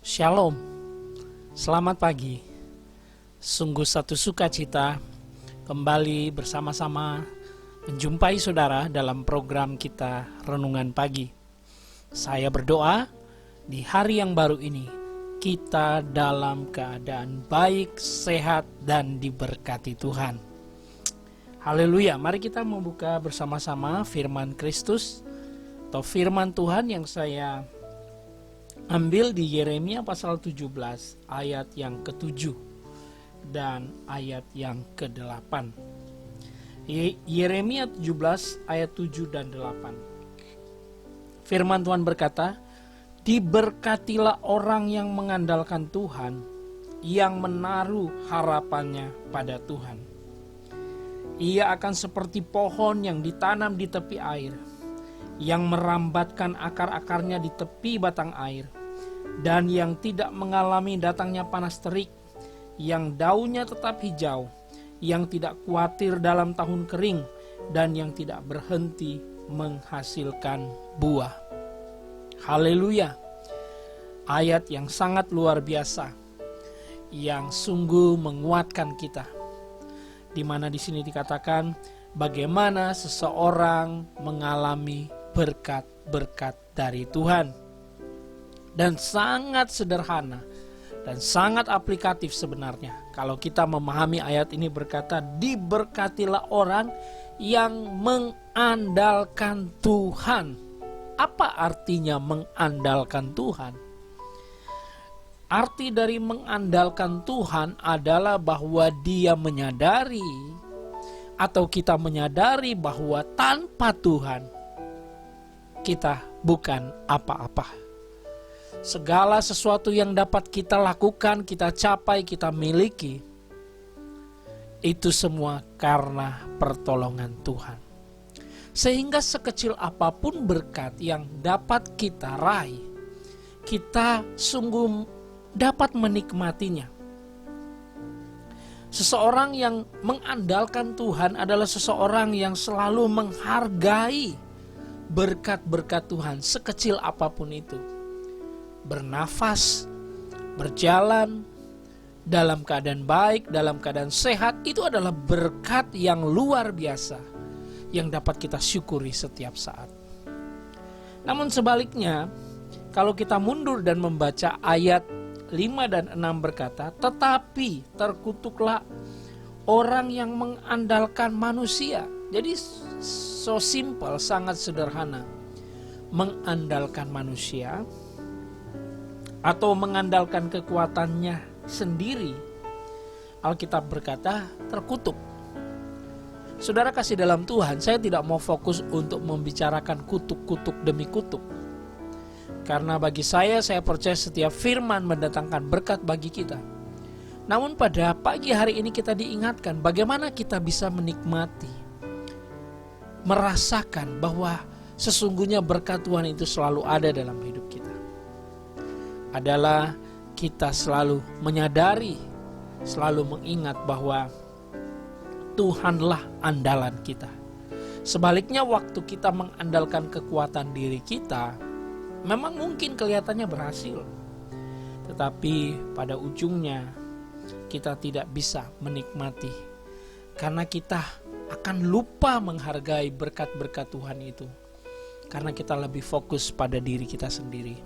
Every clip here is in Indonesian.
Shalom, selamat pagi. Sungguh satu sukacita kembali bersama-sama menjumpai saudara dalam program kita Renungan Pagi. Saya berdoa di hari yang baru ini kita dalam keadaan baik, sehat, dan diberkati Tuhan. Haleluya, mari kita membuka bersama-sama firman Kristus atau firman Tuhan yang saya ambil di Yeremia pasal 17 ayat yang ke-7 dan ayat yang ke-8. Yeremia 17 ayat 7 dan 8. Firman Tuhan berkata, "Diberkatilah orang yang mengandalkan Tuhan, yang menaruh harapannya pada Tuhan. Ia akan seperti pohon yang ditanam di tepi air, yang merambatkan akar-akarnya di tepi batang air, dan yang tidak mengalami datangnya panas terik, yang daunnya tetap hijau, yang tidak khawatir dalam tahun kering, dan yang tidak berhenti menghasilkan buah." Haleluya. Ayat yang sangat luar biasa, yang sungguh menguatkan kita. Di mana di sini dikatakan bagaimana seseorang mengalami berkat-berkat dari Tuhan. Dan sangat sederhana dan sangat aplikatif sebenarnya. Kalau kita memahami ayat ini berkata, diberkatilah orang yang mengandalkan Tuhan. Apa artinya mengandalkan Tuhan? Arti dari mengandalkan Tuhan adalah bahwa dia menyadari atau kita menyadari bahwa tanpa Tuhan kita bukan apa-apa. Segala sesuatu yang dapat kita lakukan, kita capai, kita miliki, itu semua karena pertolongan Tuhan. Sehingga sekecil apapun berkat yang dapat kita raih, kita sungguh dapat menikmatinya. Seseorang yang mengandalkan Tuhan adalah seseorang yang selalu menghargai berkat-berkat Tuhan sekecil apapun itu. Bernafas, berjalan, dalam keadaan baik, dalam keadaan sehat, itu adalah berkat yang luar biasa yang dapat kita syukuri setiap saat. Namun sebaliknya, kalau kita mundur dan membaca ayat 5 dan 6 berkata, "Tetapi terkutuklah orang yang mengandalkan manusia." Jadi so simple, sangat sederhana. Mengandalkan manusia atau mengandalkan kekuatannya sendiri, Alkitab berkata terkutuk. Saudara kasih dalam Tuhan, saya tidak mau fokus untuk membicarakan kutuk-kutuk demi kutuk. Karena bagi saya percaya setiap firman mendatangkan berkat bagi kita. Namun pada pagi hari ini kita diingatkan bagaimana kita bisa menikmati, merasakan bahwa sesungguhnya berkat Tuhan itu selalu ada dalam hidup kita. Adalah kita selalu menyadari, selalu mengingat bahwa Tuhanlah andalan kita. Sebaliknya waktu kita mengandalkan kekuatan diri kita, memang mungkin kelihatannya berhasil, tetapi pada ujungnya kita tidak bisa menikmati karena kita akan lupa menghargai berkat-berkat Tuhan itu karena kita lebih fokus pada diri kita sendiri.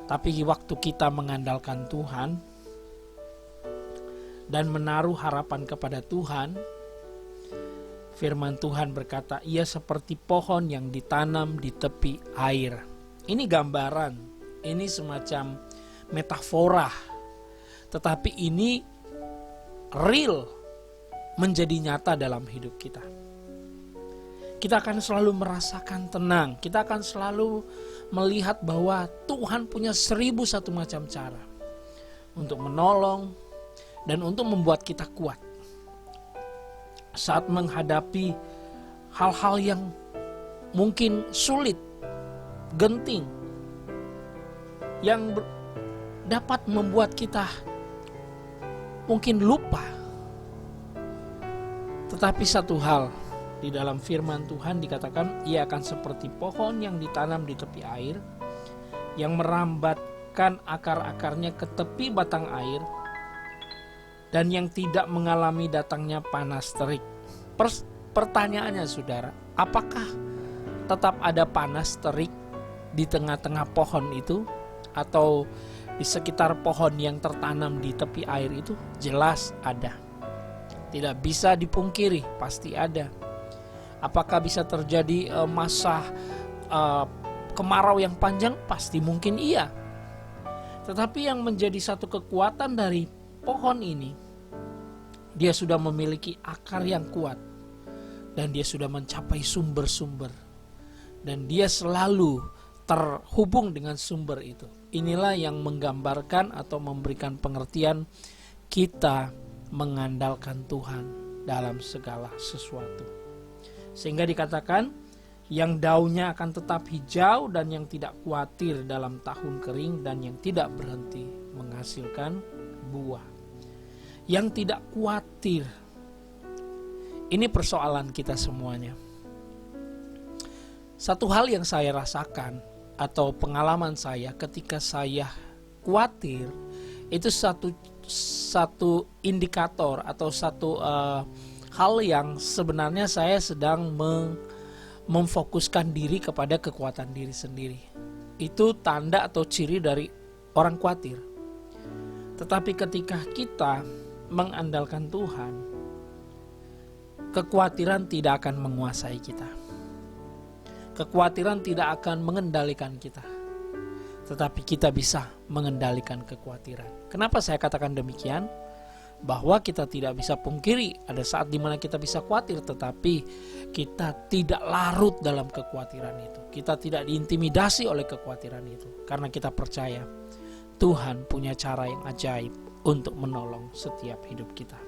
Tapi waktu kita mengandalkan Tuhan dan menaruh harapan kepada Tuhan, firman Tuhan berkata, ia seperti pohon yang ditanam di tepi air. Ini gambaran, ini semacam metafora. Tetapi ini real, menjadi nyata dalam hidup kita. Kita akan selalu merasakan tenang, kita akan selalu melihat bahwa Tuhan punya 1001 macam cara untuk menolong dan untuk membuat kita kuat saat menghadapi hal-hal yang mungkin sulit, genting, yang dapat membuat kita mungkin lupa. Tetapi satu hal, di dalam firman Tuhan dikatakan ia akan seperti pohon yang ditanam di tepi air, yang merambat menanamkan akar-akarnya ke tepi batang air, dan yang tidak mengalami datangnya panas terik. Pertanyaannya saudara, apakah tetap ada panas terik di tengah-tengah pohon itu, atau di sekitar pohon yang tertanam di tepi air itu? Jelas ada. Tidak bisa dipungkiri, pasti ada. Apakah bisa terjadi masa kemarau yang panjang? Pasti mungkin iya. Tetapi yang menjadi satu kekuatan dari pohon ini, dia sudah memiliki akar yang kuat, dan dia sudah mencapai sumber-sumber, dan dia selalu terhubung dengan sumber itu. Inilah yang menggambarkan atau memberikan pengertian kita mengandalkan Tuhan dalam segala sesuatu. Sehingga dikatakan yang daunnya akan tetap hijau dan yang tidak khawatir dalam tahun kering dan yang tidak berhenti menghasilkan buah. Yang tidak khawatir. Ini persoalan kita semuanya. Satu hal yang saya rasakan atau pengalaman saya ketika saya khawatir, itu satu indikator atau satu hal yang sebenarnya saya sedang memfokuskan diri kepada kekuatan diri sendiri. Itu tanda atau ciri dari orang khawatir. Tetapi ketika kita mengandalkan Tuhan, kekhawatiran tidak akan menguasai kita. Kekhawatiran tidak akan mengendalikan kita. Tetapi kita bisa mengendalikan kekhawatiran. Kenapa saya katakan demikian? Bahwa kita tidak bisa pungkiri ada saat dimana kita bisa khawatir, tetapi kita tidak larut dalam kekhawatiran itu. Kita tidak diintimidasi oleh kekhawatiran itu, karena kita percaya Tuhan punya cara yang ajaib untuk menolong setiap hidup kita.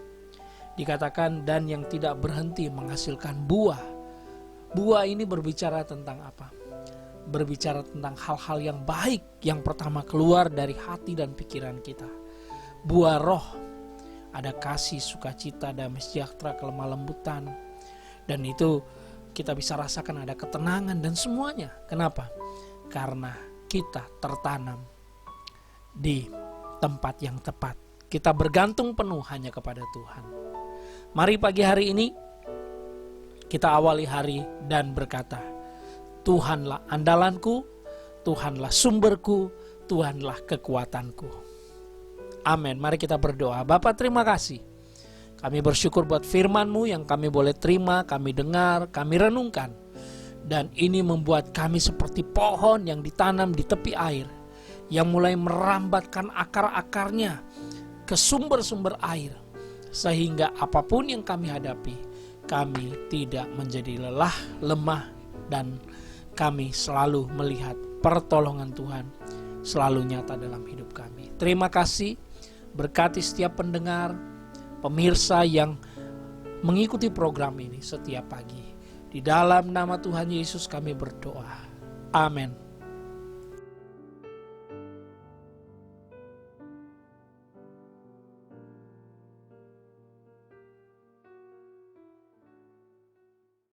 Dikatakan dan yang tidak berhenti menghasilkan buah. Buah ini berbicara tentang apa? Berbicara tentang hal-hal yang baik yang pertama keluar dari hati dan pikiran kita. Buah roh, ada kasih, sukacita, damai sejahtera, kelemah lembutan. Dan itu kita bisa rasakan ada ketenangan dan semuanya. Kenapa? Karena kita tertanam di tempat yang tepat. Kita bergantung penuh hanya kepada Tuhan. Mari pagi hari ini kita awali hari dan berkata, Tuhanlah andalanku, Tuhanlah sumberku, Tuhanlah kekuatanku. Amin. Mari kita berdoa. Bapa, terima kasih. Kami bersyukur buat firman-Mu yang kami boleh terima, kami dengar, kami renungkan. Dan ini membuat kami seperti pohon yang ditanam di tepi air, yang mulai merambatkan akar-akarnya ke sumber-sumber air. Sehingga apapun yang kami hadapi, kami tidak menjadi lelah, lemah, dan kami selalu melihat pertolongan Tuhan selalu nyata dalam hidup kami. Terima kasih, berkati setiap pendengar, pemirsa yang mengikuti program ini setiap pagi. Di dalam nama Tuhan Yesus kami berdoa. Amin.